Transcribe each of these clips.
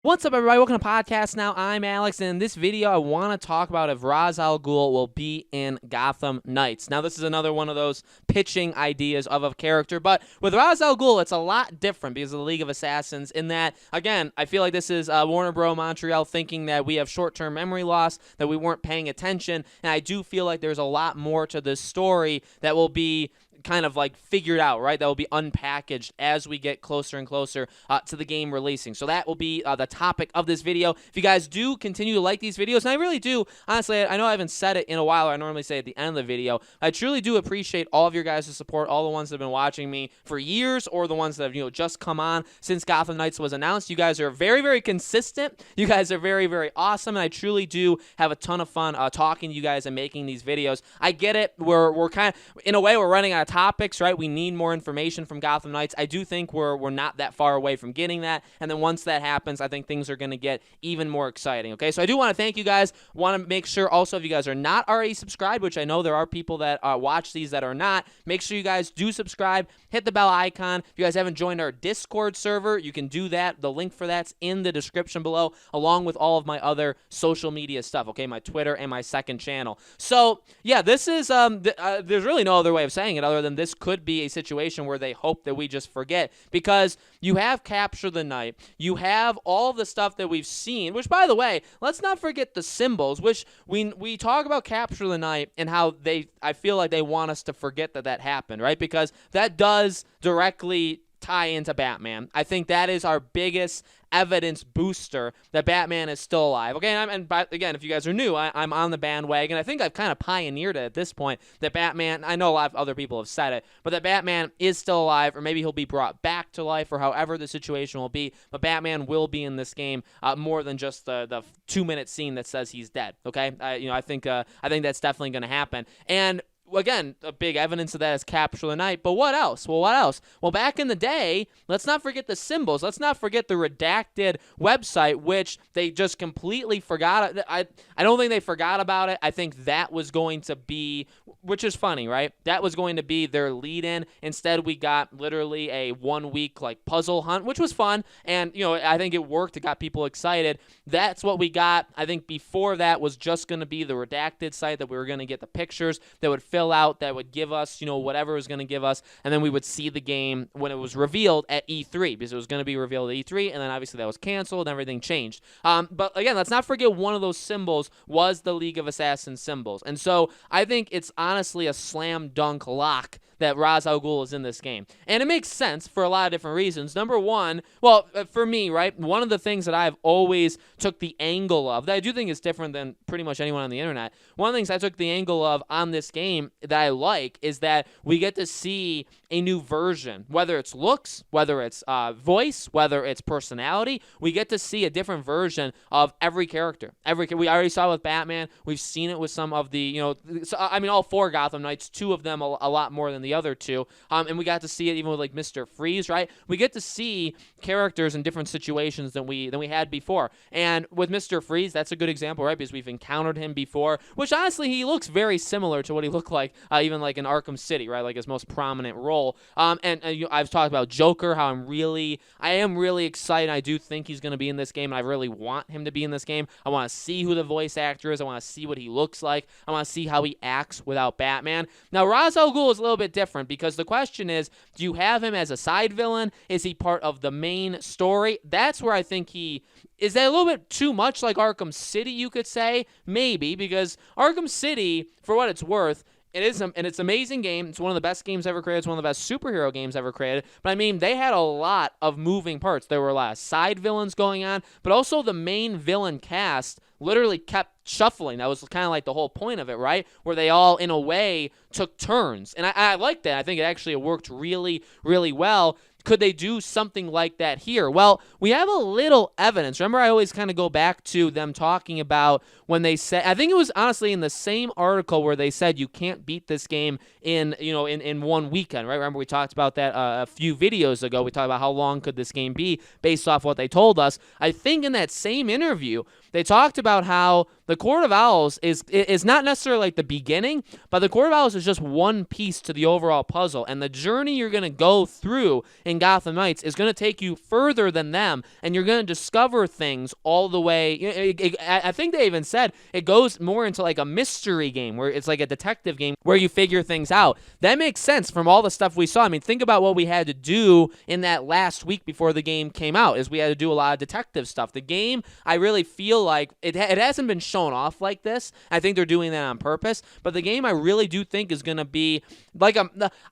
What's up, everybody? Welcome to Podcast Now. I'm Alex, and in this video, I want to talk about if Ra's al Ghul will be in Gotham Knights. Now, this is another one of those pitching ideas of a character, but with Ra's al Ghul, it's a lot different because of the League of Assassins in that, again, I feel like this is Warner Bros. Montreal thinking that we have short-term memory loss, that we weren't paying attention, and I do feel like there's a lot more to this story that will be kind of like figured out, right? That will be unpackaged as we get closer and closer to the game releasing. So that will be the topic of this video. If you guys do continue to like these videos, and I really do, honestly, I know I haven't said it in a while, or I normally say at the end of the video, I truly do appreciate all of your guys' support, all the ones that have been watching me for years, or the ones that have, just come on since Gotham Knights was announced. You guys are very, very consistent. You guys are very, very awesome, and I truly do have a ton of fun talking to you guys and making these videos. I get it. We're kind of, in a way, we're running out of topics, right? We need more information from Gotham Knights. I do think we're not that far away from getting that, and then once that happens, I think things are going to get even more exciting, okay? So I do want to thank you guys. Want to make sure also if you guys are not already subscribed, which I know there are people that watch these that are not, make sure you guys do subscribe, hit the bell icon. If you guys haven't joined our Discord server, you can do that. The link for that's in the description below, along with all of my other social media stuff, okay? My Twitter and my second channel. So, yeah, this is, there's really no other way of saying it other than this could be a situation where they hope that we just forget, because you have Capture the Night, you have all the stuff that we've seen, which, by the way, let's not forget the symbols, which we talk about Capture the Night and how I feel like they want us to forget that happened, right? Because that does directly tie into Batman. I think that is our biggest evidence booster that Batman is still alive. Okay, and again, if you guys are new, I'm on the bandwagon. I think I've kind of pioneered it at this point, that Batman, I know a lot of other people have said it, but that Batman is still alive, or maybe he'll be brought back to life, or however the situation will be, but Batman will be in this game more than just the 2-minute scene that says he's dead, okay? I think that's definitely going to happen. And again, a big evidence of that is Capture the Night. But what else? Well, what else? Well, back in the day, let's not forget the symbols. Let's not forget the redacted website, which they just completely forgot. I don't think they forgot about it. I think that was going to be, which is funny, right? That was going to be their lead-in. Instead, we got literally a 1-week like puzzle hunt, which was fun. And, I think it worked. It got people excited. That's what we got. I think before that was just going to be the redacted site that we were going to get the pictures that would fill out, that would give us, whatever it was going to give us, and then we would see the game when it was revealed at E3, because it was going to be revealed at E3, and then obviously that was canceled, and everything changed. But again, let's not forget one of those symbols was the League of Assassins symbols, and so I think it's honestly a slam dunk lock that Ra's al Ghul is in this game. And it makes sense for a lot of different reasons. Number one, well, for me, right, one of the things that I've always took the angle of, that I do think is different than pretty much anyone on the internet, one of the things I took the angle of on this game that I like is that we get to see a new version, whether it's looks, whether it's voice, whether it's personality. We get to see a different version of every character. We already saw it with Batman. We've seen it with some of the, all 4 Gotham Knights, 2 of them a lot more than the other 2. And we got to see it even with like Mr. Freeze, right? We get to see characters in different situations than we had before. And with Mr. Freeze, that's a good example, right? Because we've encountered him before, which honestly, he looks very similar to what he looked like even like in Arkham City, right? Like his most prominent role. I've talked about Joker, how I am really excited. I do think he's going to be in this game, and I really want him to be in this game. I want to see who the voice actor is. I want to see what he looks like. I want to see how he acts without Batman. Now, Ra's al Ghul is a little bit different, because the question is, do you have him as a side villain? Is he part of the main story? That's where I think is that a little bit too much like Arkham City, you could say? Maybe, because Arkham City, for what it's worth, it's an amazing game. It's one of the best games ever created. It's one of the best superhero games ever created. But, they had a lot of moving parts. There were a lot of side villains going on, but also the main villain cast literally kept shuffling. That was kind of like the whole point of it, right? Where they all, in a way, took turns. And I like that. I think it actually worked really, really well. Could they do something like that here? Well, we have a little evidence. Remember, I always kind of go back to them talking about when they said, I think it was honestly in the same article where they said you can't beat this game in 1 weekend, right? Remember, we talked about that a few videos ago. We talked about how long could this game be based off what they told us. I think in that same interview, they talked about how the Court of Owls is not necessarily like the beginning, but the Court of Owls is just one piece to the overall puzzle, and the journey you're going to go through in Gotham Knights is going to take you further than them, and you're going to discover things all the way. I think they even said it goes more into like a mystery game where it's like a detective game where you figure things out. That makes sense from all the stuff we saw. I mean, think about what we had to do in that last week before the game came out, is we had to do a lot of detective stuff. The game, I really feel like it hasn't been shown off like this. I think they're doing that on purpose, but the game I really do think is going to be like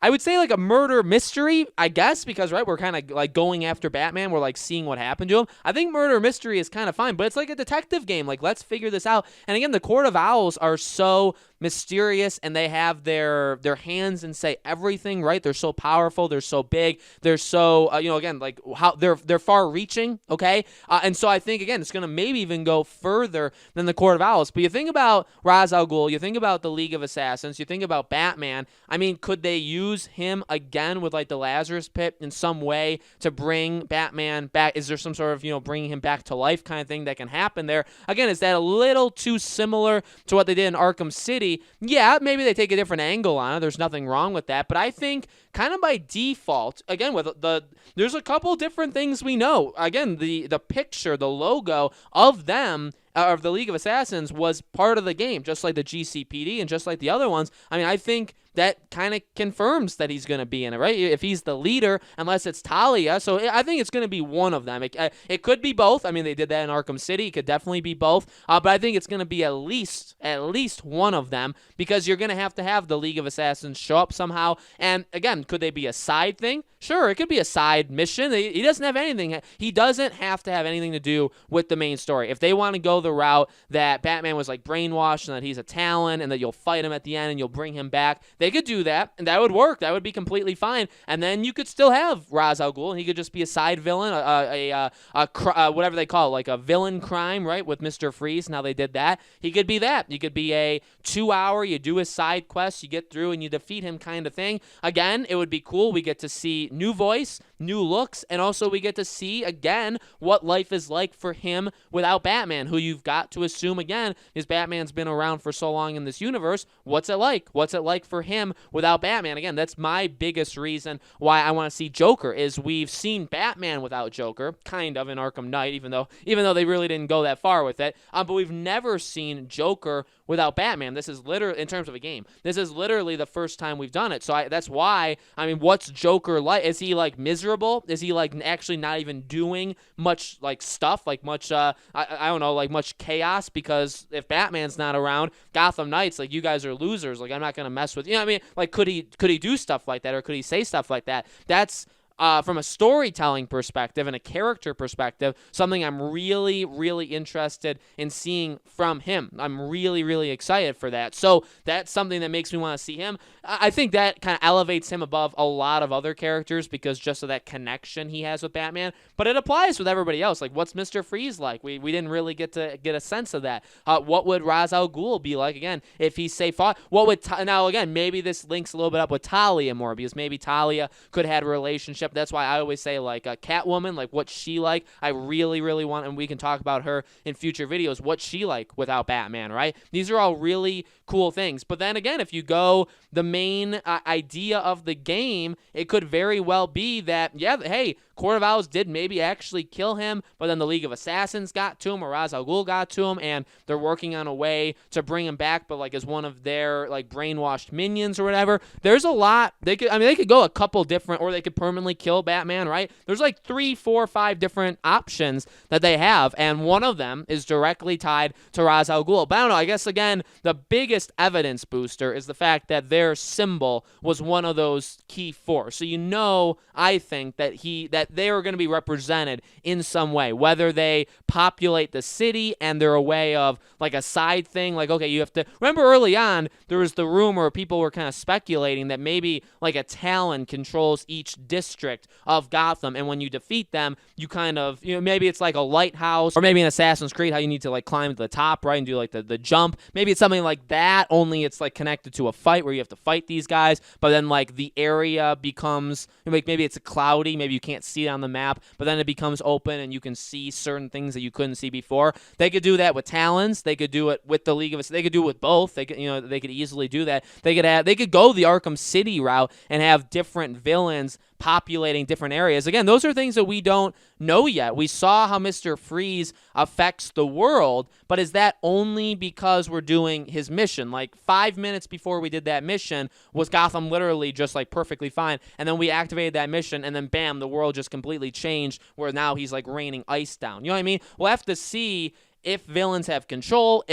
I would say like a murder mystery, I guess, because right, we're kind of like going after Batman, we're like seeing what happened to him. I think murder mystery is kind of fine, but it's like a detective game. Like, let's figure this out. And again, the Court of Owls are so mysterious, and they have their hands and say everything, right? They're so powerful, they're so big, they're so again, like how they're far reaching, okay? And so I think again it's going to maybe even go further than the Court of Owls. But you think about Ra's al Ghul, you think about the League of Assassins, you think about Batman. I mean, could they use him again with like the Lazarus Pit in some way to bring Batman back? Is there some sort of bringing him back to life kind of thing that can happen there? Again, is that a little too similar to what they did in Arkham City? Yeah, maybe they take a different angle on it. There's nothing wrong with that. But I think kind of by default, again, there's a couple different things we know. Again, the picture, the logo of them, of the League of Assassins, was part of the game, just like the GCPD and just like the other ones. I mean, I think that kind of confirms that he's going to be in it, right? If he's the leader, unless it's Talia. So I think it's going to be one of them. It could be both. I mean, they did that in Arkham City. It could definitely be both. But I think it's going to be at least one of them, because you're going to have the League of Assassins show up somehow. And again, could they be a side thing? Sure, it could be a side mission. He doesn't have anything. He doesn't have to have anything to do with the main story. If they want to go the route that Batman was like brainwashed and that he's a Talon and that you'll fight him at the end and you'll bring him back, they could do that, and that would work. That would be completely fine. And then you could still have Ra's al Ghul, and he could just be a side villain, whatever they call it, like a villain crime, right, with Mr. Freeze. Now they did that. He could be that. He could be a 2-hour, you do his side quest, you get through, and you defeat him kind of thing. Again, it would be cool. We get to see new voice, new looks, and also we get to see, again, what life is like for him without Batman, who you've got to assume, again, is Batman's been around for so long in this universe. What's it like? What's it like for him without Batman? Again, that's my biggest reason why I want to see Joker, is we've seen Batman without Joker, kind of, in Arkham Knight, even though they really didn't go that far with it, but we've never seen Joker without Batman. This is literally, in terms of a game, this is literally the first time we've done it. So that's why, I mean, what's Joker like? Is he like miserable? Is he like actually not even doing much like stuff, like much, I don't know, like much chaos? Because if Batman's not around, Gotham Knights, like, you guys are losers. Like, I'm not going to mess with you. Know what I mean? Like, could he do stuff like that, or could he say stuff like that? That's from a storytelling perspective and a character perspective, something I'm really, really interested in seeing from him. I'm really, really excited for that. So that's something that makes me want to see him. I think that kind of elevates him above a lot of other characters, because just of that connection he has with Batman. But it applies with everybody else. Like, what's Mr. Freeze like? We didn't really get a sense of that. What would Ra's al Ghul be like, again, if he's safe? What would now, again, maybe this links a little bit up with Talia more, because maybe Talia could have had a relationship. That's why I always say, like, a Catwoman, like, what's she like? I really, really want, and we can talk about her in future videos, what's she like without Batman, right? These are all really cool things. But then again, if you go the main idea of the game, it could very well be that, yeah, hey, Court of Owls did maybe actually kill him, but then the League of Assassins got to him, or Ra's al Ghul got to him, and they're working on a way to bring him back, but like as one of their like brainwashed minions or whatever. There's a lot. They could go a couple different, or they could permanently kill Batman, right? There's like 3, 4, 5 different options that they have, and one of them is directly tied to Ra's al Ghul. But I don't know, I guess again, the biggest evidence booster is the fact that their symbol was one of those key 4. So I think that they are going to be represented in some way, whether they populate the city and they're a way of like a side thing, like, okay, you have to remember early on there was the rumor, people were kind of speculating that maybe like a Talon controls each district of Gotham, and when you defeat them, you kind of, maybe it's like a lighthouse, or maybe in Assassin's Creed how you need to like climb to the top, right, and do like the jump. Maybe it's something like that, only it's like connected to a fight where you have to fight these guys, but then like the area becomes like, maybe it's cloudy, maybe you can't see see it on the map, but then it becomes open and you can see certain things that you couldn't see before. They could do that with Talons. They could do it with the League of Us. They could do it with both. They could, they could easily do that. They could go the Arkham City route and have different villains populating different areas. Again, those are things that we don't know yet. We saw how Mr. Freeze affects the world, but is that only because we're doing his mission? Like 5 minutes before we did that mission was Gotham literally just like perfectly fine, and then we activated that mission, and then bam, the world just completely changed where now he's like raining ice down. You know what I mean? We'll have to see if villains have control,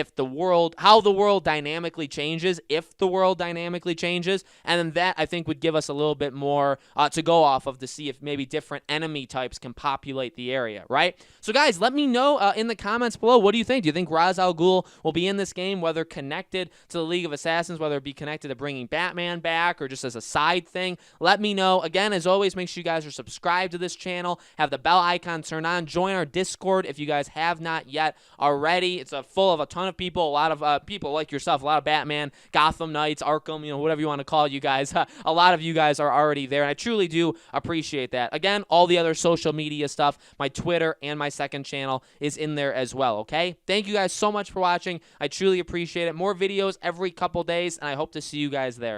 how the world dynamically changes, if the world dynamically changes, and then that, I think, would give us a little bit more to go off of to see if maybe different enemy types can populate the area, right? So, guys, let me know in the comments below, what do you think? Do you think Ra's al Ghul will be in this game, whether connected to the League of Assassins, whether it be connected to bringing Batman back, or just as a side thing? Let me know. Again, as always, make sure you guys are subscribed to this channel, have the bell icon turned on, join our Discord if you guys have not yet already. It's full of a ton of people, a lot of people like yourself, a lot of Batman, Gotham Knights, Arkham, whatever you want to call it, you guys. A lot of you guys are already there, and I truly do appreciate that. Again, all the other social media stuff, my Twitter and my second channel is in there as well, okay? Thank you guys so much for watching. I truly appreciate it. More videos every couple days, and I hope to see you guys there.